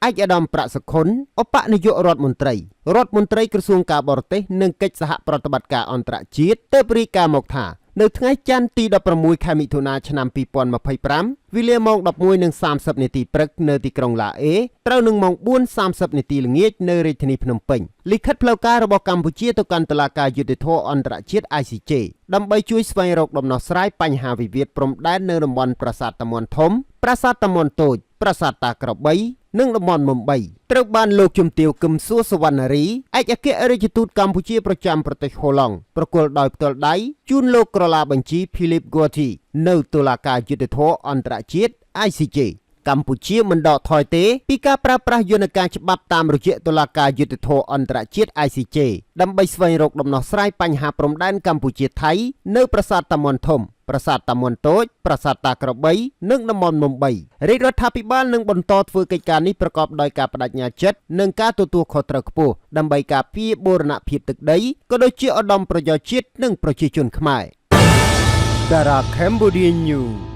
ឯកឧត្តមប្រាក់សុខុនឧបនាយករដ្ឋមន្ត្រីក្រសួងការបរទេសនិងកិច្ចសហប្រតិបត្តិការអន្តរជាតិទើបរាយការណ៍មកថានៅថ្ងៃច័ន្ទទី16ខែមិថុនាឆ្នាំ2025វេលាម៉ោង 11:30 នាទីព្រឹកនៅទីក្រុងឡាអេត្រូវនឹងម៉ោង 4:30 នាទីល្ងាចនៅរាជធានីភ្នំពេញលិខិតផ្លូវការរបស់កម្ពុជាទៅកាន់តុលាការយុត្តិធម៌អន្តរជាតិ ICJ ដើម្បីជួយស្វែងរកដំណោះស្រាយបញ្ហាវិវាទព្រំដែននៅតំបន់ប្រាសាទតាមាន់ធំប្រាសាទតាមាន់តូចប្រាសាទតាក្របីនិងតំបន់មុំបីត្រូវបានលោកជំទាវ កឹមសួរសវណ្ណារីឯកអគ្គរដ្ឋទូតកម្ពុជាប្រចាំប្រទេសហូឡង់ប្រគល់ដោយផ្ទាល់ដៃជូនលោកក្រឡាបញ្ជី Philip Guati នៅតុលាការយុត្តិធម៌អន្តរជាតិ ICJ កម្ពុជាមិនដកថយទេពីការប្រើប្រាស់យន្តការច្បាប់តាមរយៈតុលាការយុត្តិធម៌អន្តរជាតិ ICJ ដើម្បីស្វែងរកដំណោះស្រាយបញ្ហាព្រំដែនកម្ពុជាថៃនៅប្រាសាទតាមាន់ធំប្រាសាទតាមាន់តូចប្រាសាទតាក្របីនិងតំបន់មុំបីរាជរដ្ឋាភិបាលនឹងបន្តធ្វើកិច្ចការនេះប្រកបដោយការបដិញ្ញាចិត្តនិងការទទួលខុសត្រូវខ្ពស់ដើម្បីការពារបូរណភាពទឹកដីក៏ដូចជាឧត្តមប្រយោជន៍ជាតិនិងប្រជាជនខ្មែរតារា Cambodia News